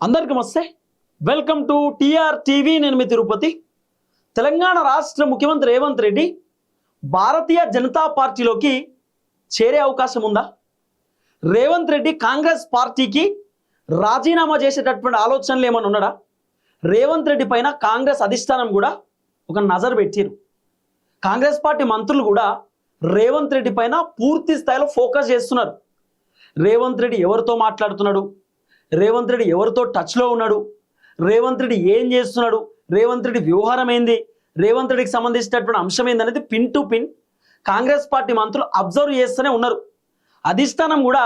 అందరికీ నమస్తే. Welcome to TR TV. నేను మీ తిరుపతి. తెలంగాణ రాష్ట్ర ముఖ్యమంత్రి రేవంత్ రెడ్డి భారతీయ జనతా పార్టీలోకి చేరే అవకాశం ఉందా? రేవంత్ రెడ్డి కాంగ్రెస్ పార్టీకి రాజీనామా చేసేటటువంటి ఆలోచనలు ఏమైనా ఉన్నాడా? రేవంత్ రెడ్డి పైన కాంగ్రెస్ అధిష్టానం కూడా ఒక నజర్ పెట్టారు. కాంగ్రెస్ పార్టీ మంత్రులు కూడా రేవంత్ రెడ్డి పైన పూర్తి స్థాయిలో ఫోకస్ చేస్తున్నారు. రేవంత్ రెడ్డి ఎవరితో మాట్లాడుతున్నాడు, రేవంత్ రెడ్డి ఎవరితో టచ్లో ఉన్నాడు, రేవంత్ రెడ్డి ఏం చేస్తున్నాడు, రేవంత్ రెడ్డి వ్యవహారం ఏంది, రేవంత్ రెడ్డికి సంబంధించినటువంటి అంశం ఏందనేది pin to pin Congress party మంత్రులు అబ్జర్వ్ చేస్తూనే ఉన్నారు. అధిష్టానం కూడా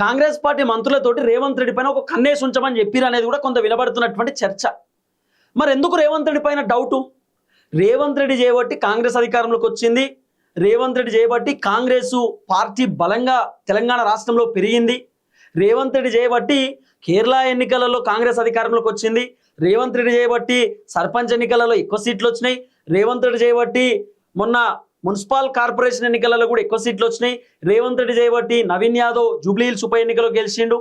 కాంగ్రెస్ పార్టీ మంత్రులతోటి రేవంత్ రెడ్డి పైన ఒక కన్నేసి ఉంచమని చెప్పారు అనేది కూడా కొంత వినబడుతున్నటువంటి చర్చ. మరి ఎందుకు రేవంత్ రెడ్డి పైన డౌటు? రేవంత్ రెడ్డి చేయబట్టి కాంగ్రెస్ అధికారంలోకి వచ్చింది. రేవంత్ రెడ్డి చేయబట్టి కాంగ్రెస్ పార్టీ బలంగా తెలంగాణ రాష్ట్రంలో పెరిగింది. రేవంత్ రెడ్డి చేయబట్టి కేరళ ఎన్నికలలో కాంగ్రెస్ అధికారంలోకి వచ్చింది. రేవంత్ రెడ్డి చేయబట్టి సర్పంచ్ ఎన్నికలలో ఎక్కువ సీట్లు వచ్చినాయి. రేవంత్ రెడ్డి చేయబట్టి మొన్న మున్సిపల్ కార్పొరేషన్ ఎన్నికలలో కూడా ఎక్కువ సీట్లు వచ్చినాయి. రేవంత్ రెడ్డి చేయబట్టి నవీన్ యాదవ్ జూబ్లీ హిల్స్ ఉప ఎన్నికలో గెలిచిండు.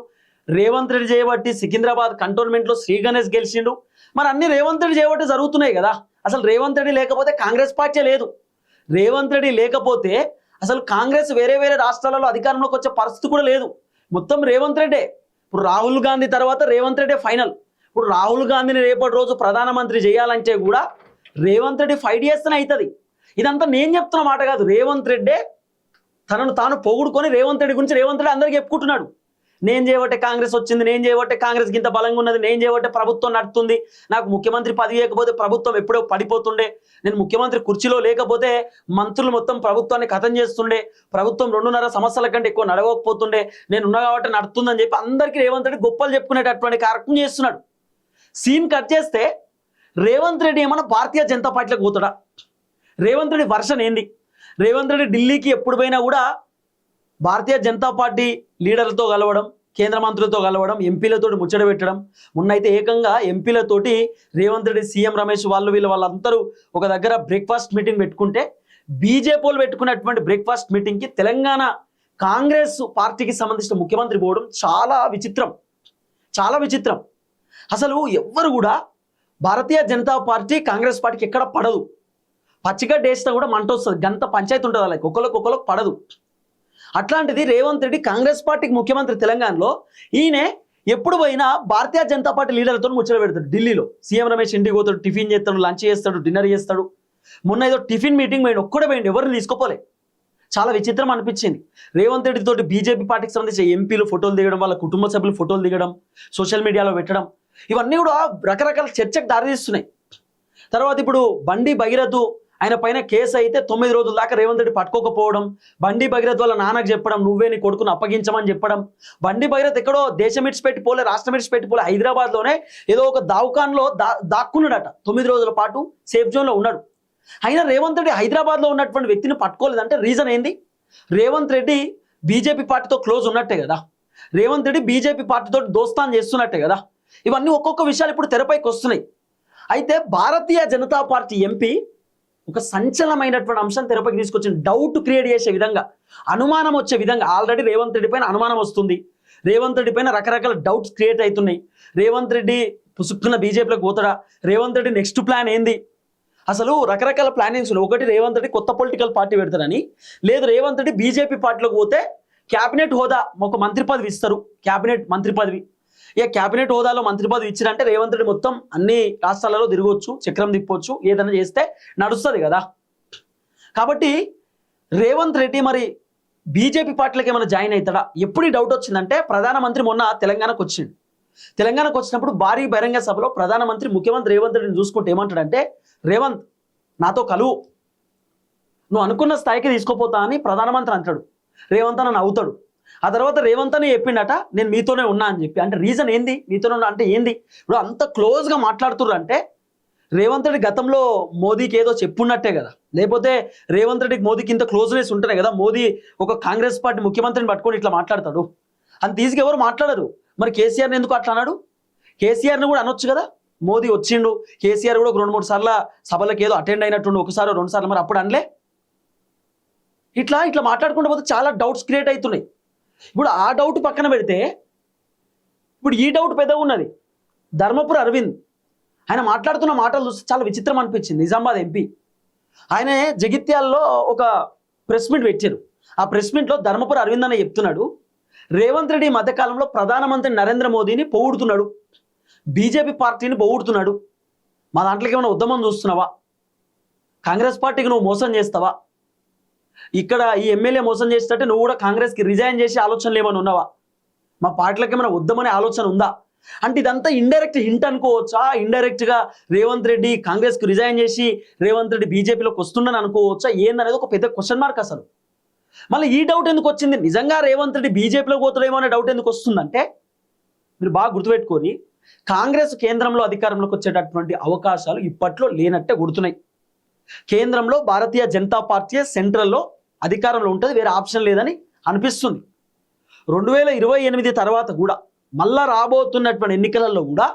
రేవంత్ రెడ్డి చేయబట్టి సికింద్రాబాద్ కంటోన్మెంట్లో శ్రీ గణేష్ గెలిచిండు. మరి అన్ని రేవంత్ రెడ్డి చేయబట్టి జరుగుతున్నాయి కదా. అసలు రేవంత్ రెడ్డి లేకపోతే కాంగ్రెస్ పార్టీ లేదు. రేవంత్ రెడ్డి లేకపోతే అసలు కాంగ్రెస్ వేరే వేరే రాష్ట్రాలలో అధికారంలోకి వచ్చే పరిస్థితి కూడా లేదు. మొత్తం రేవంత్ రెడ్డే. ఇప్పుడు రాహుల్ గాంధీ తర్వాత రేవంత్ రెడ్డి ఫైనల్. ఇప్పుడు రాహుల్ గాంధీని రేపటి రోజు ప్రధానమంత్రి చేయాలంటే కూడా రేవంత్ రెడ్డి ఫైట్ చేస్తేనే అవుతుంది. ఇదంతా నేను చెప్తున్న మాట కాదు. రేవంత్ రెడ్డే తనను తాను పొగుడుకొని రేవంత్ రెడ్డి గురించి రేవంత్ రెడ్డి అందరికీ చెప్పుకుంటున్నాడు. నేను చేయబట్టే కాంగ్రెస్ వచ్చింది, నేను చేయబట్టే కాంగ్రెస్కి ఇంత బలంగా ఉన్నది, నేను చేయబట్టే ప్రభుత్వం నడుతుంది, నాకు ముఖ్యమంత్రి పదవి లేకపోతే ప్రభుత్వం ఎప్పుడో పడిపోతుండే, నేను ముఖ్యమంత్రి కుర్చీలో లేకపోతే మంత్రులు మొత్తం ప్రభుత్వాన్ని ఖతం చేస్తుండే, ప్రభుత్వం 2.5 సంవత్సరాల కంటే ఎక్కువ నడవకపోతుండే, నేను ఉన్నా కాబట్టి నడుతుందని చెప్పి అందరికీ రేవంత్ రెడ్డి గొప్పలు చెప్పుకునేటటువంటి కార్యక్రమం చేస్తున్నాడు. సీన్ కట్ చేస్తే రేవంత్ రెడ్డి ఏమన్నా భారతీయ జనతా పార్టీలోకి పోతాడా? రేవంత్ రెడ్డి వర్షన్ ఏంది? రేవంత్ రెడ్డి ఢిల్లీకి ఎప్పుడు పోయినా కూడా భారతీయ జనతా పార్టీ లీడర్లతో కలవడం, కేంద్ర మంత్రులతో కలవడం, ఎంపీలతోటి ముచ్చట పెట్టడం. మొన్నైతే ఏకంగా ఎంపీలతోటి రేవంత్ రెడ్డి, సీఎం రమేష్ వాళ్ళందరూ ఒక దగ్గర బ్రేక్ఫాస్ట్ మీటింగ్ పెట్టుకుంటే బీజేపీ వాళ్ళు పెట్టుకున్నటువంటి బ్రేక్ఫాస్ట్ మీటింగ్కి తెలంగాణ కాంగ్రెస్ పార్టీకి సంబంధించిన ముఖ్యమంత్రి పోవడం చాలా విచిత్రం, చాలా విచిత్రం. అసలు ఎవ్వరు కూడా భారతీయ జనతా పార్టీ కాంగ్రెస్ పార్టీకి ఎక్కడ పడదు. పచ్చిగడ్డ వేసినా కూడా మంట వస్తుంది, గంత పంచాయతీ ఉంటుంది వాళ్ళకి, ఒకరికి పడదు. అట్లాంటిది రేవంత్ రెడ్డి కాంగ్రెస్ పార్టీకి ముఖ్యమంత్రి తెలంగాణలో. ఈయన ఎప్పుడు పోయినా భారతీయ జనతా పార్టీ లీడర్లతో ముచ్చట పెడతాడు. ఢిల్లీలో సీఎం రమేష్ ఇంటికి పోతాడు, టిఫిన్ చేస్తాడు, లంచ్ చేస్తాడు, డిన్నర్ చేస్తాడు. మొన్న ఏదో టిఫిన్ మీటింగ్ పోయింది, ఒక్కడే పోయింది, ఎవరిని తీసుకోపోలే. చాలా విచిత్రం అనిపించింది. రేవంత్ రెడ్డి తోటి బీజేపీ పార్టీకి సంబంధించిన ఎంపీలు ఫోటోలు దిగడం, వాళ్ళ కుటుంబ సభ్యులు ఫోటోలు దిగడం, సోషల్ మీడియాలో పెట్టడం, ఇవన్నీ కూడా రకరకాల చర్చకు దారితీస్తున్నాయి. తర్వాత ఇప్పుడు బండి భగీరథ్ ఆయన పైన కేసు అయితే 9 రోజుల దాకా రేవంత్ రెడ్డి పట్టుకోకపోవడం, బండి భగీరథ్ వాళ్ళ నాన్నకు చెప్పడం, నువ్వే నీ కొడుకును అప్పగించమని చెప్పడం. బండి భగీరథ్ ఎక్కడో దేశం ఇడిచిపెట్టిపోలే, రాష్ట్రం ఇడిచిపెట్టిపోలే, హైదరాబాద్లోనే ఏదో ఒక దావుఖాన్లో దాక్కున్నాడట. 9 రోజుల పాటు సేఫ్ జోన్లో ఉన్నాడు. అయినా రేవంత్ రెడ్డి హైదరాబాద్లో ఉన్నటువంటి వ్యక్తిని పట్టుకోలేదంటే రీజన్ ఏంది? రేవంత్ రెడ్డి బీజేపీ పార్టీతో క్లోజ్ ఉన్నట్టే కదా, రేవంత్ రెడ్డి బీజేపీ పార్టీతో దోస్తాన్ చేస్తున్నట్టే కదా. ఇవన్నీ ఒక్కొక్క విషయాలు ఇప్పుడు తెరపైకి వస్తున్నాయి. అయితే భారతీయ జనతా పార్టీ ఎంపీ ఒక సంచలనమైనటువంటి అంశం తెరపైకి తీసుకొచ్చింది. డౌట్ క్రియేట్ చేసే విధంగా, అనుమానం వచ్చే విధంగా. ఆల్రెడీ రేవంత్ రెడ్డి పైన అనుమానం వస్తుంది, రేవంత్ రెడ్డి పైన రకరకాల డౌట్స్ క్రియేట్ అవుతున్నాయి. రేవంత్ రెడ్డి పుసుక్కున్న బీజేపీలోకి పోతాడా? రేవంత్ రెడ్డి నెక్స్ట్ ప్లాన్ ఏంది? అసలు రకరకాల ప్లానింగ్స్ ఉన్నాయి. ఒకటి రేవంత్ రెడ్డి కొత్త పొలిటికల్ పార్టీ పెడతారని, లేదు రేవంత్ రెడ్డి బీజేపీ పార్టీలోకి పోతే క్యాబినెట్ హోదా, ఒక మంత్రి పదవి ఇస్తారు, క్యాబినెట్ మంత్రి పదవి. ఇక క్యాబినెట్ హోదాలో మంత్రి పదవి ఇచ్చినంటే రేవంత్ రెడ్డి మొత్తం అన్ని రాష్ట్రాలలో తిరగవచ్చు, చక్రం తిప్పొచ్చు, ఏదైనా చేస్తే నడుస్తుంది కదా. కాబట్టి రేవంత్ రెడ్డి మరి బీజేపీ పార్టీలకు ఏమైనా జాయిన్ అవుతాడా? ఎప్పుడు ఈ డౌట్ వచ్చిందంటే ప్రధానమంత్రి మొన్న తెలంగాణకు వచ్చిండు. తెలంగాణకు వచ్చినప్పుడు భారీ బహిరంగ సభలో ప్రధానమంత్రి ముఖ్యమంత్రి రేవంత్ రెడ్డిని చూసుకుంటే ఏమంటాడంటే, రేవంత్ నాతో కలువు, నువ్వు అనుకున్న స్థాయికి తీసుకోపోతా అని ప్రధానమంత్రి అంటాడు. రేవంత్ నన్ను అవుతాడు. ఆ తర్వాత రేవంత్ అని చెప్పిండట, నేను మీతోనే ఉన్నా అని చెప్పి. అంటే రీజన్ ఏంది? మీతోనే ఉన్నా అంటే ఏంది? ఇప్పుడు అంత క్లోజ్గా మాట్లాడుతుర్రు అంటే రేవంత్ రెడ్డి గతంలో మోదీకి ఏదో చెప్పున్నట్టే కదా. లేకపోతే రేవంత్ రెడ్డికి మోదీకి ఇంత క్లోజ్నెస్ ఉంటేనే కదా మోదీ ఒక కాంగ్రెస్ పార్టీ ముఖ్యమంత్రిని పట్టుకొని ఇట్లా మాట్లాడతాడు. అంత ఈజీగా ఎవరు మాట్లాడరు. మరి కేసీఆర్ని ఎందుకు అట్లా అన్నాడు? కేసీఆర్ని కూడా అనొచ్చు కదా. మోదీ వచ్చిండు, కేసీఆర్ కూడా ఒక 2-3 సార్లు సభలకు ఏదో అటెండ్ అయినట్టుండు, 1-2 సార్లు, మరి అప్పుడు అనలే. ఇట్లా మాట్లాడుకుంటూ పోతే చాలా డౌట్స్ క్రియేట్ అవుతున్నాయి. ఇప్పుడు ఆ డౌట్ పక్కన పెడితే ఇప్పుడు ఈ డౌట్ పెద్దగా ఉన్నది. ధర్మపురి అరవింద్ ఆయన మాట్లాడుతున్న మాటలు చూస్తే చాలా విచిత్రం అనిపించింది. నిజామాబాద్ ఎంపీ ఆయన జగిత్యాల్లో ఒక ప్రెస్ మీట్ పెట్టారు. ఆ ప్రెస్ మీట్లో ధర్మపురి అరవింద్ అనే చెప్తున్నాడు, రేవంత్ రెడ్డి ఈ మధ్యకాలంలో ప్రధానమంత్రి నరేంద్ర మోదీని పొగుడుతున్నాడు, బీజేపీ పార్టీని పొగుడుతున్నాడు. మా దాంట్లోకి ఏమైనా ఉద్యమం చూస్తున్నావా? కాంగ్రెస్ పార్టీకి నువ్వు మోసం చేస్తావా? ఇక్కడ ఈ ఎమ్మెల్యే మోసం చేసేటట్టు నువ్వు కూడా కాంగ్రెస్కి రిజైన్ చేసే ఆలోచనలు ఏమైనా ఉన్నావా? మా పార్టీలకు ఏమైనా ఉద్యమనే ఆలోచన ఉందా అంటే ఇదంతా ఇండైరెక్ట్ హింట్ అనుకోవచ్చా? ఇండైరెక్ట్గా రేవంత్ రెడ్డి కాంగ్రెస్కి రిజైన్ చేసి రేవంత్ రెడ్డి బీజేపీలోకి వస్తుండని అనుకోవచ్చా? ఏందనేది ఒక పెద్ద క్వశ్చన్ మార్క్. అసలు మళ్ళీ ఈ డౌట్ ఎందుకు వచ్చింది? నిజంగా రేవంత్ రెడ్డి బీజేపీలో పోతాడేమో అనే డౌట్ ఎందుకు వస్తుందంటే, మీరు బాగా గుర్తుపెట్టుకొని, కాంగ్రెస్ కేంద్రంలో అధికారంలోకి వచ్చేటటువంటి అవకాశాలు ఇప్పట్లో లేనట్టే గుర్తున్నాయి. కేంద్రంలో భారతీయ జనతా పార్టీ సెంట్రల్లో అధికారంలో ఉంటుంది, వేరే ఆప్షన్ లేదని అనిపిస్తుంది. 2028 తర్వాత కూడా మళ్ళా రాబోతున్నటువంటి ఎన్నికలలో కూడా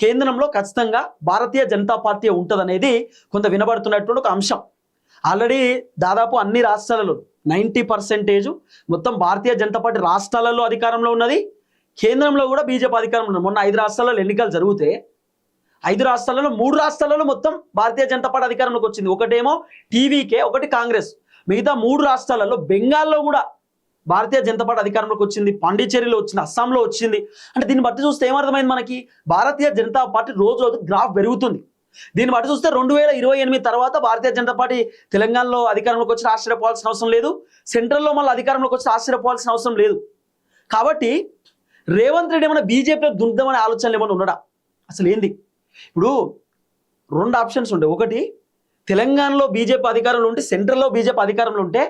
కేంద్రంలో ఖచ్చితంగా భారతీయ జనతా పార్టీ ఉంటుందనేది కొంత వినబడుతున్నటువంటి ఒక అంశం. ఆల్రెడీ దాదాపు అన్ని రాష్ట్రాలలో 90% మొత్తం భారతీయ జనతా పార్టీ రాష్ట్రాలలో అధికారంలో ఉన్నది, కేంద్రంలో కూడా బీజేపీ అధికారంలో ఉన్నది. మొన్న 5 రాష్ట్రాలలో ఎన్నికలు జరిగితే 5 రాష్ట్రాలలో 3 రాష్ట్రాలలో మొత్తం భారతీయ జనతా పార్టీ అధికారంలోకి వచ్చింది. ఒకటేమో టీవీకే, ఒకటి కాంగ్రెస్. మిగతా 3 రాష్ట్రాలలో, బెంగాల్లో కూడా భారతీయ జనతా పార్టీ అధికారంలోకి వచ్చింది, పాండిచ్చేరిలో వచ్చింది, అస్సాంలో వచ్చింది. అంటే దీన్ని బట్టి చూస్తే ఏమర్థమైంది మనకి? భారతీయ జనతా పార్టీ రోజు రోజు గ్రాఫ్ పెరుగుతుంది. దీన్ని బట్టి చూస్తే 2028 తర్వాత భారతీయ జనతా పార్టీ తెలంగాణలో అధికారంలోకి వచ్చి ఆశ్చర్యపోవాల్సిన అవసరం లేదు, సెంట్రల్లో మళ్ళీ అధికారంలోకి వచ్చి ఆశ్చర్యపోవాల్సిన అవసరం లేదు. కాబట్టి రేవంత్ రెడ్డి ఏమైనా బీజేపీలో దుర్దమనే ఆలోచనలు ఏమైనా ఉన్నాడా? అసలు ఏంది? ఇప్పుడు 2 ఆప్షన్స్ ఉంటాయి. ఒకటి, తెలంగాణలో బీజేపీ అధికారంలో ఉంటే, సెంట్రల్లో బీజేపీ అధికారంలో ఉంటే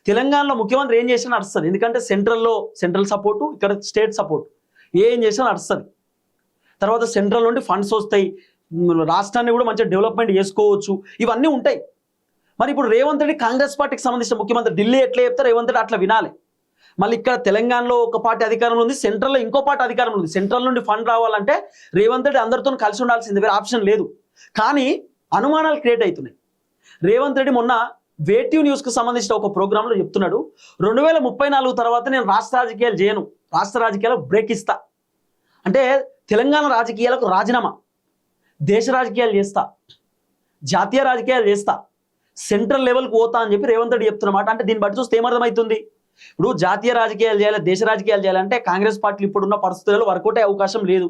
తెలంగాణలో ముఖ్యమంత్రి ఏం చేసినా నడుస్తుంది. ఎందుకంటే సెంట్రల్ సపోర్టు, ఇక్కడ స్టేట్ సపోర్ట్, ఏం చేసినా నడుస్తుంది. తర్వాత సెంట్రల్ నుండి ఫండ్స్ వస్తాయి, రాష్ట్రాన్ని కూడా మంచిగా డెవలప్మెంట్ చేసుకోవచ్చు, ఇవన్నీ ఉంటాయి. మరి ఇప్పుడు రేవంత్ రెడ్డి కాంగ్రెస్ పార్టీకి సంబంధించిన ముఖ్యమంత్రి, ఢిల్లీ ఎట్లా చెప్తే రేవంత్ రెడ్డి అట్లా వినాలి. మళ్ళీ ఇక్కడ తెలంగాణలో ఒక పార్టీ అధికారంలో ఉంది, సెంట్రల్లో ఇంకో పార్టీ అధికారంలో ఉంది. సెంట్రల్ నుండి ఫండ్ రావాలంటే రేవంత్ రెడ్డి అందరితో కలిసి ఉండాల్సింది, వేరే ఆప్షన్ లేదు. కానీ అనుమానాలు క్రియేట్ అవుతున్నాయి. రేవంత్ రెడ్డి మొన్న వేటివ్ న్యూస్కి సంబంధించిన ఒక ప్రోగ్రాంలో చెప్తున్నాడు, 2034 తర్వాత నేను రాష్ట్ర రాజకీయాలు చేయను, రాష్ట్ర రాజకీయాలకు బ్రేక్ ఇస్తా. అంటే తెలంగాణ రాజకీయాలకు రాజీనామా, దేశ రాజకీయాలు చేస్తా, జాతీయ రాజకీయాలు చేస్తా, సెంట్రల్ లెవెల్కి పోతా అని చెప్పి రేవంత్ రెడ్డి చెప్తున్నమాట. అంటే దీన్ని బట్టి చూస్తే ఏమర్థమవుతుంది? ఇప్పుడు జాతీయ రాజకీయాలు చేయాలి, దేశ రాజకీయాలు చేయాలంటే కాంగ్రెస్ పార్టీలు ఇప్పుడున్న పరిస్థితుల్లో వర్కౌట్ అయ్యే అవకాశం లేదు.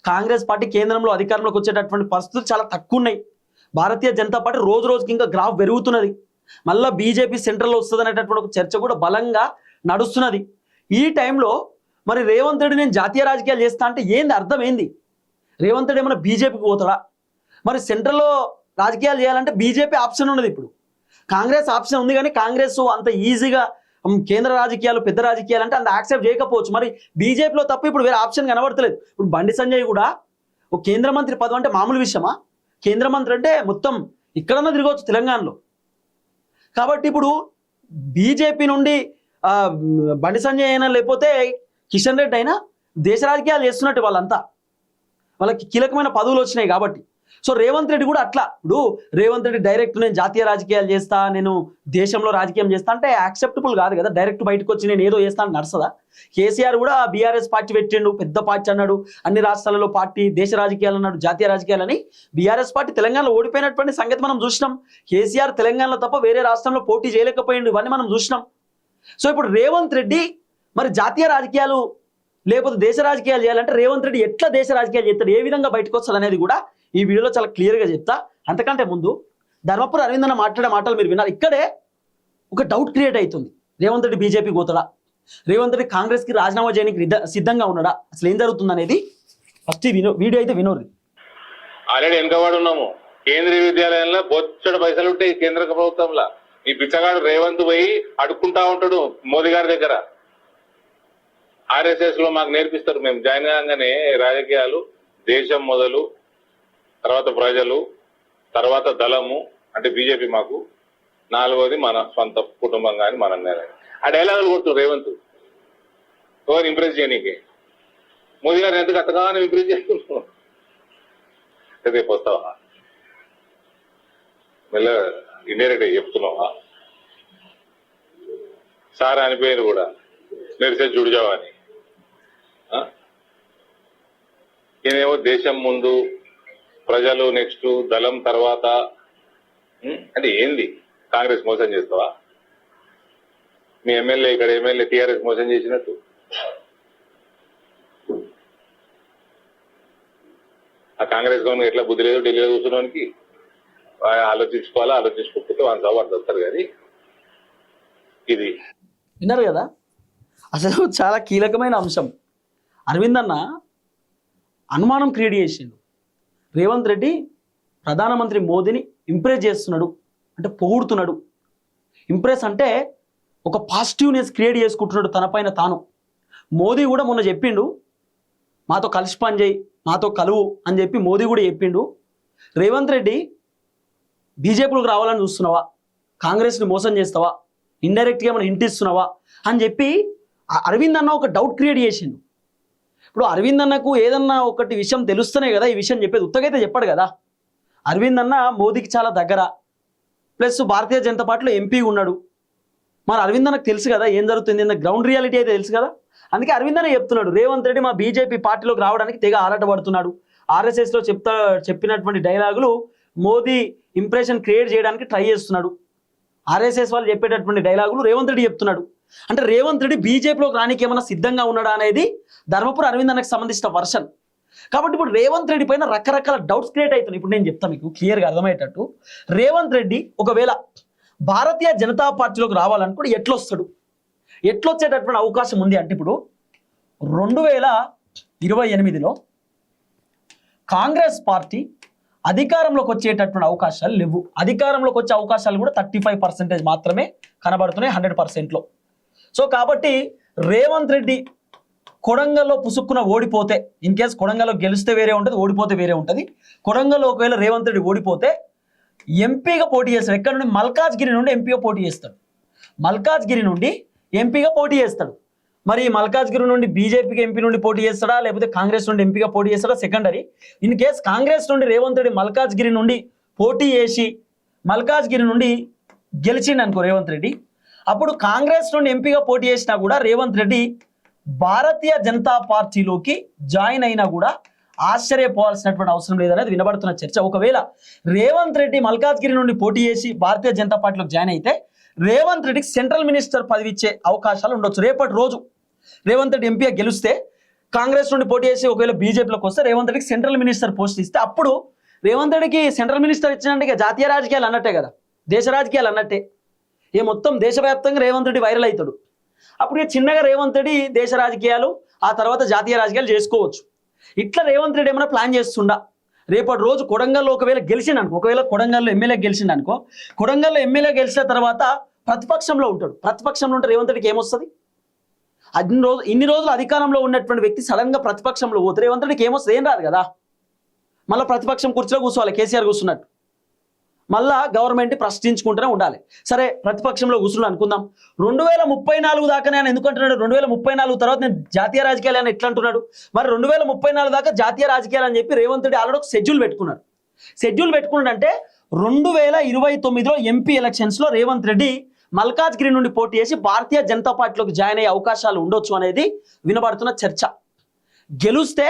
కాంగ్రెస్ పార్టీ కేంద్రంలో అధికారంలోకి వచ్చేటటువంటి పరిస్థితులు చాలా తక్కువ ఉన్నాయి. భారతీయ జనతా పార్టీ రోజు రోజుకి ఇంకా గ్రాఫ్ పెరుగుతున్నది. మళ్ళీ బీజేపీ సెంట్రల్లో వస్తుంది అనేటటువంటి ఒక చర్చ కూడా బలంగా నడుస్తున్నది. ఈ టైంలో మరి రేవంత్ రెడ్డి నేను జాతీయ రాజకీయాలు చేస్తా అంటే ఏంది, అర్థం ఏంది? రేవంత్ రెడ్డి ఏమైనా బీజేపీకి పోతాడా? మరి సెంట్రల్లో రాజకీయాలు చేయాలంటే బీజేపీ ఆప్షన్ ఉన్నది, ఇప్పుడు కాంగ్రెస్ ఆప్షన్ ఉంది. కానీ కాంగ్రెస్ అంత ఈజీగా కేంద్ర రాజకీయాలు, పెద్ద రాజకీయాలు అంటే అంత యాక్సెప్ట్ చేయకపోవచ్చు. మరి బీజేపీలో తప్ప ఇప్పుడు వేరే ఆప్షన్ కనబడతలేదు. ఇప్పుడు బండి సంజయ్ కూడా ఒక కేంద్ర మంత్రి పదవి అంటే మామూలు విషయమా? కేంద్ర మంత్రి అంటే మొత్తం ఇక్కడన్నా తిరగవచ్చు తెలంగాణలో. కాబట్టి ఇప్పుడు బీజేపీ నుండి బండి సంజయ్ అయినా లేకపోతే కిషన్ రెడ్డి అయినా దేశ రాజకీయాలు చేస్తున్నట్టు వాళ్ళంతా, వాళ్ళకి కీలకమైన పదవులు వచ్చినాయి కాబట్టి. సో రేవంత్ రెడ్డి కూడా అట్లా, ఇప్పుడు రేవంత్ రెడ్డి డైరెక్ట్ నేను జాతీయ రాజకీయాలు చేస్తా, నేను దేశంలో రాజకీయం చేస్తా అంటే యాక్సెప్టబుల్ కాదు కదా. డైరెక్ట్ బయటకు వచ్చి నేను ఏదో చేస్తా అంటే నడుస్తుందా? కేసీఆర్ కూడా బీఆర్ఎస్ పార్టీ పెట్టిండు, పెద్ద పార్టీ అన్నాడు, అన్ని రాష్ట్రాలలో పార్టీ, దేశ రాజకీయాలు అన్నాడు, జాతీయ రాజకీయాలని. బీఆర్ఎస్ పార్టీ తెలంగాణలో ఓడిపోయినటువంటి సంగతి మనం చూసినాం. కేసీఆర్ తెలంగాణలో తప్ప వేరే రాష్ట్రంలో పోటీ చేయలేకపోయిండు, ఇవన్నీ మనం చూసినాం. సో ఇప్పుడు రేవంత్ రెడ్డి మరి జాతీయ రాజకీయాలు లేకపోతే దేశ రాజకీయాలు చేయాలంటే రేవంత్ రెడ్డి ఎట్లా దేశ రాజకీయాలు చేస్తాడు, ఏ విధంగా బయటకు వస్తుంది అనేది కూడా ఈ వీడియోలో చాలా క్లియర్గా చెప్తా. అంతకంటే ముందు ధర్మపురి అరవింద్ అన్న మాట్లాడే మాటలు మీరు విన్నారు. ఇక్కడే ఒక డౌట్ క్రియేట్ అవుతుంది, రేవంత్ రెడ్డి బీజేపీ పోతాడా, రేవంత్ రెడ్డి కాంగ్రెస్కి రాజీనామా చేయడానికి సిద్ధంగా ఉన్నాడా, అసలు ఏం జరుగుతుంది అనేది ఫస్ట్ వీడియో అయితే వినోరు. ఆల్రెడీ వెనకబడి ఉన్నాము. కేంద్రీయ విద్యాలయంలో బొచ్చడు పైసలు ఉంటాయి కేంద్ర ప్రభుత్వంలో. ఈ బిచ్చగాడు రేవంత్ పోయి అడుక్కుంటా ఉంటాడు మోదీ గారి దగ్గర. ఆర్ఎస్ఎస్ లో మాకు నేర్పిస్తారు, మేము జాయిన్ కాగానే రాజకీయాలు, దేశం మొదలు, తర్వాత ప్రజలు, తర్వాత దళము అంటే బీజేపీ మాకు, 4వది మన సొంత కుటుంబం కానీ మన ఆ డైలాగులు కొడుతు రేవంత్ ఎవరు ఇంప్రెస్ చేయనీకి. మోదీ గారిని ఎందుకు అంతగానో ఇంప్రెస్ చేస్తున్నావు? రేపు వస్తావా మెల్ల ఇండైరెక్ట్ చెప్తున్నావా? సార్ అనిపోయారు కూడా మెరిసే జుడిజావా అని. ఈయనేమో దేశం ముందు, ప్రజలు నెక్స్ట్, దళం తర్వాత. అంటే ఏంది? కాంగ్రెస్ మోసం చేస్తావా? మీ ఎమ్మెల్యే ఇక్కడ ఎమ్మెల్యే టీఆర్ఎస్ మోసం చేసినట్టు. ఆ కాంగ్రెస్ గవర్నమెంట్ ఎట్లా బుద్ధి లేదు ఢిల్లీలో కూర్చున్నానికి ఆలోచించుకోవాలా, ఆలోచించుకోకపోతే వాళ్ళ సాగు వస్తారు. కానీ ఇది విన్నారు కదా, అసలు చాలా కీలకమైన అంశం. అరవింద్ అన్న అనుమానం క్రియేట్ చేసిండు. రేవంత్ రెడ్డి ప్రధానమంత్రి మోదీని ఇంప్రెస్ చేస్తున్నాడు అంటే పొగుడుతున్నాడు. ఇంప్రెస్ అంటే ఒక పాజిటివ్నెస్ క్రియేట్ చేసుకుంటున్నాడు తన పైన తాను. మోదీ కూడా మొన్న చెప్పిండు, మాతో కలిసి పని చేయి, మాతో కలువు అని చెప్పి మోదీ కూడా చెప్పిండు. రేవంత్ రెడ్డి బీజేపీలోకి రావాలని చూస్తున్నావా, కాంగ్రెస్ని మోసం చేస్తావా, ఇండైరెక్ట్గా ఏమైనా హింట్ ఇస్తున్నావా అని చెప్పి అరవింద్ అన్న ఒక డౌట్ క్రియేట్ చేసిండు. ఇప్పుడు అరవింద్ అన్నకు ఏదన్నా ఒకటి విషయం తెలుస్తూనే కదా ఈ విషయం చెప్పేది, ఉత్తగైతే చెప్పాడు కదా. అరవింద్ అన్న మోదీకి చాలా దగ్గర, ప్లస్ భారతీయ జనతా పార్టీలో ఎంపీ ఉన్నాడు. మరి అరవింద్ అన్నకు తెలుసు కదా ఏం జరుగుతుంది, గ్రౌండ్ రియాలిటీ అయితే తెలుసు కదా. అందుకే అరవింద్ అన్న చెప్తున్నాడు, రేవంత్ రెడ్డి మా బీజేపీ పార్టీలోకి రావడానికి తెగ ఆరాటపడుతున్నాడు. ఆర్ఎస్ఎస్లో చెప్పినటువంటి డైలాగులు మోదీ ఇంప్రెషన్ క్రియేట్ చేయడానికి ట్రై చేస్తున్నాడు. ఆర్ఎస్ఎస్ వాళ్ళు చెప్పేటటువంటి డైలాగులు రేవంత్ రెడ్డి చెప్తున్నాడు. అంటే రేవంత్ రెడ్డి బీజేపీలోకి రానికి ఏమైనా సిద్ధంగా ఉన్నాడా అనేది ధర్మపురి అరవింద్ అన్నకు సంబంధించిన వర్షన్. కాబట్టి ఇప్పుడు రేవంత్ రెడ్డి పైన రకరకాల డౌట్స్ క్రియేట్ అవుతున్నాయి. ఇప్పుడు నేను చెప్తాను మీకు క్లియర్గా అర్థమయ్యేటట్టు. రేవంత్ రెడ్డి ఒకవేళ భారతీయ జనతా పార్టీలోకి రావాలనుకుంటే ఎట్లొస్తాడు, ఎట్లొచ్చేటటువంటి అవకాశం ఉంది అంటే ఇప్పుడు 2028లో కాంగ్రెస్ పార్టీ అధికారంలోకి వచ్చేటటువంటి అవకాశాలు లేవు. అధికారంలోకి వచ్చే అవకాశాలు కూడా 35% మాత్రమే కనబడుతున్నాయి 100%లో. సో కాబట్టి రేవంత్ రెడ్డి కొడంగల్లో పుసుక్కున ఓడిపోతే, ఇన్ కేసు కొడంగల్లో గెలిస్తే వేరే ఉంటుంది, ఓడిపోతే వేరే ఉంటుంది. కొడంగల్లో ఒకవేళ రేవంత్ రెడ్డి ఓడిపోతే ఎంపీగా పోటీ చేస్తాడు. ఎక్కడ నుండి? మల్కాజ్గిరి నుండి ఎంపీగా పోటీ చేస్తాడు. మల్కాజ్గిరి నుండి ఎంపీగా పోటీ చేస్తాడు. మరి మల్కాజ్గిరి నుండి బీజేపీకి ఎంపీ నుండి పోటీ చేస్తాడా, లేకపోతే కాంగ్రెస్ నుండి ఎంపీగా పోటీ చేస్తాడా సెకండరీ. ఇన్ కేస్ కాంగ్రెస్ నుండి రేవంత్ రెడ్డి మల్కాజ్గిరి నుండి పోటీ చేసి మల్కాజ్గిరి నుండి గెలిచిండు అనుకో రేవంత్ రెడ్డి, అప్పుడు కాంగ్రెస్ నుండి ఎంపీగా పోటీ చేసినా కూడా రేవంత్ రెడ్డి భారతీయ జనతా పార్టీలోకి జాయిన్ అయినా కూడా ఆశ్చర్యపోవాల్సినటువంటి అవసరం లేదనేది వినబడుతున్న చర్చ. ఒకవేళ రేవంత్ రెడ్డి మల్కాజ్గిరి నుండి పోటీ చేసి భారతీయ జనతా పార్టీలోకి జాయిన్ అయితే రేవంత్ రెడ్డికి సెంట్రల్ మినిస్టర్ పదవి ఇచ్చే అవకాశాలు ఉండొచ్చు. రేపటి రోజు రేవంత్ రెడ్డి ఎంపీగా గెలిస్తే కాంగ్రెస్ నుండి పోటీ చేసి ఒకవేళ బీజేపీలోకి వస్తే రేవంత్ రెడ్డికి సెంట్రల్ మినిస్టర్ పోస్ట్ ఇస్తే అప్పుడు రేవంత్ రెడ్డికి సెంట్రల్ మినిస్టర్ ఇచ్చినట్టే జాతీయ రాజకీయాలు అన్నట్టే కదా, దేశ రాజకీయాలు అన్నట్టే. మొత్తం దేశవ్యాప్తంగా రేవంత్ రెడ్డి వైరల్ అవుతాడు. అప్పుడు చిన్నగా రేవంత్ రెడ్డి దేశ రాజకీయాలు, ఆ తర్వాత జాతీయ రాజకీయాలు చేసుకోవచ్చు. ఇట్లా రేవంత్ రెడ్డి ఏమైనా ప్లాన్ చేస్తుండా? రేపటి రోజు కొడంగల్లో ఒకవేళ గెలిచిండనుకో, ఒకవేళ కొడంగల్లో ఎమ్మెల్యే గెలిచిండనుకో, కొడంగల్లో ఎమ్మెల్యే గెలిచిన తర్వాత ప్రతిపక్షంలో ఉంటాడు. ప్రతిపక్షంలో ఉంటే రేవంత్ రెడ్డికి ఏమొస్తుంది? ఇన్ని రోజులు అధికారంలో ఉన్నటువంటి వ్యక్తి సడన్గా ప్రతిపక్షంలో పోతే రేవంత్ రెడ్డికి ఏమొస్తుంది? ఏం రాదు కదా. మళ్ళీ ప్రతిపక్షం కుర్చీలో కూర్చోవాలి, కేసీఆర్ కూర్చున్నట్టు. మళ్ళా గవర్నమెంట్ ప్రశ్నించుకుంటూనే ఉండాలి. సరే ప్రతిపక్షంలో కూర్చుని అనుకుందాం, 2034 దాకా నేను ఎందుకు అంటున్నాడు? 2034 తర్వాత నేను జాతీయ రాజకీయాలు అని ఎట్లా అంటున్నాడు? మరి 2034 దాకా జాతీయ రాజకీయాలు అని చెప్పి రేవంత్ రెడ్డి ఆల్రెడీ ఒక షెడ్యూల్ పెట్టుకున్నాడు. షెడ్యూల్ పెట్టుకున్నాడంటే 2029లో ఎంపీ ఎలక్షన్స్లో రేవంత్ రెడ్డి మల్కాజ్గిరి నుండి పోటీ చేసి భారతీయ జనతా పార్టీలోకి జాయిన్ అయ్యే అవకాశాలు ఉండొచ్చు అనేది వినబడుతున్న చర్చ. గెలుస్తే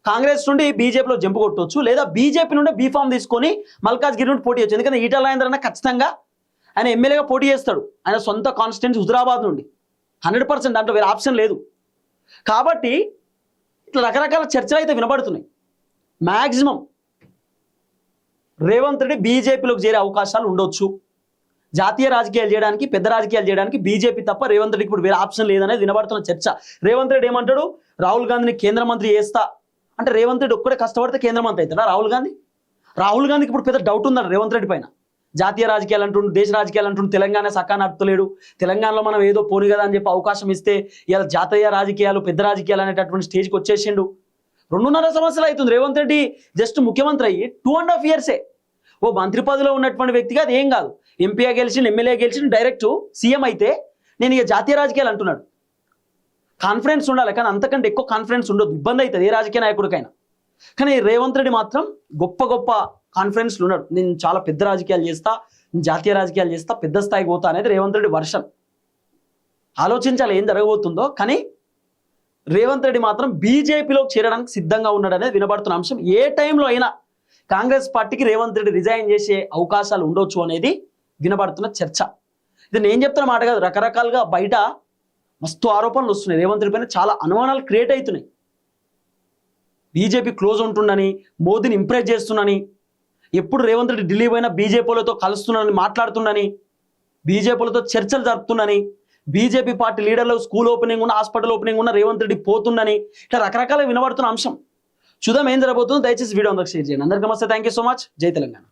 కాంగ్రెస్ నుండి బీజేపీలో జంపు కొట్టవచ్చు, లేదా బీజేపీ నుండి బీఫామ్ తీసుకొని మల్కాజ్గిరి నుండి పోటీ చేయొచ్చు. ఎందుకంటే ఈటల రాజేందర్ అన్న ఖచ్చితంగా ఆయన ఎమ్మెల్యేగా పోటీ చేస్తాడు. ఆయన సొంత కాన్స్టిట్యున్సీ హుజురాబాద్ నుండి 100%, దాంట్లో వేరే ఆప్షన్ లేదు. కాబట్టి ఇట్లా రకరకాల చర్చలు అయితే వినబడుతున్నాయి. మ్యాక్సిమం రేవంత్ రెడ్డి బీజేపీలోకి చేరే అవకాశాలు ఉండొచ్చు. జాతీయ రాజకీయాలు చేయడానికి, పెద్ద రాజకీయాలు చేయడానికి బీజేపీ తప్ప రేవంత్ రెడ్డికి ఇప్పుడు వేరే ఆప్షన్ లేదనేది వినబడుతున్న చర్చ. రేవంత్ రెడ్డి ఏమంటాడు? రాహుల్ గాంధీని కేంద్ర మంత్రి చేస్తా అంటే రేవంత్ రెడ్డి ఒక్కడే కష్టపడితే కేంద్ర మంత్రి అవుతాడా రాహుల్ గాంధీ? రాహుల్ గాంధీకి ఇప్పుడు పెద్ద డౌట్ ఉందంట రేవంత్ రెడ్డి పైన. జాతీయ రాజకీయాలు అంటుండు, దేశ రాజకీయాలు అంటుండు, తెలంగాణ సక్కా నడుపుతలేడు, తెలంగాణలో మనం ఏదో పోని కదా అని చెప్పి అవకాశం ఇస్తే ఇలా జాతీయ రాజకీయాలు, పెద్ద రాజకీయాలు అనేటటువంటి స్టేజ్కి వచ్చేసిండు. 2.5 సంవత్సరాలు అవుతుంది రేవంత్ రెడ్డి జస్ట్ ముఖ్యమంత్రి అయ్యి 2.5 ఇయర్సే. ఓ మంత్రి పదవిలో ఉన్నటువంటి వ్యక్తిగా అది ఏం కాదు. ఎంపీగా గెలిచిండు, ఎమ్మెల్యే గెలిచిండు, డైరెక్ట్ సీఎం అయితే నేను ఇక జాతీయ రాజకీయాలు అంటున్నాడు. కాన్ఫిడెన్స్ ఉండాలి, కానీ అంతకంటే ఎక్కువ కాన్ఫిడెన్స్ ఉండదు, ఇబ్బంది అవుతుంది ఏ రాజకీయ నాయకుడికైనా. కానీ రేవంత్ రెడ్డి మాత్రం గొప్ప గొప్ప కాన్ఫిడెన్స్లు ఉన్నాడు. నేను చాలా పెద్ద రాజకీయాలు చేస్తా, జాతీయ రాజకీయాలు చేస్తా, పెద్ద స్థాయికి పోతా అనేది రేవంత్ రెడ్డి వర్షన్. ఆలోచించాలి ఏం జరగబోతుందో. కానీ రేవంత్ రెడ్డి మాత్రం బీజేపీలోకి చేరడానికి సిద్ధంగా ఉన్నాడు అనేది వినబడుతున్న అంశం. ఏ టైంలో అయినా కాంగ్రెస్ పార్టీకి రేవంత్ రెడ్డి రిజైన్ చేసే అవకాశాలు ఉండొచ్చు అనేది వినబడుతున్న చర్చ. ఇది నేను చెప్తున్న మాట కాదు, రకరకాలుగా బయట మస్తు ఆరోపణలు వస్తున్నాయి. రేవంత్ రెడ్డి పైన చాలా అనుమానాలు క్రియేట్ అవుతున్నాయి. బీజేపీ క్లోజ్ ఉంటుండని, మోదీని ఇంప్రెస్ చేస్తుండని, ఎప్పుడు రేవంత్ రెడ్డి ఢిల్లీ పోయినా బీజేపీలతో కలుస్తున్నానని మాట్లాడుతుండని, బీజేపీలతో చర్చలు జరుపుతుండని, బీజేపీ పార్టీ లీడర్లు స్కూల్ ఓపెనింగ్ ఉన్న, హాస్పిటల్ ఓపెనింగ్ ఉన్న రేవంత్ రెడ్డి పోతుండని, ఇట్లా రకరకాల వినబడుతున్న అంశం. చూద్దాం ఏం జరగబోతుందో. దయచేసి వీడియో అందరికి షేర్ చేయండి. అందరికీ నమస్తే, థ్యాంక్ యూ సో మచ్. జై తెలంగాణ.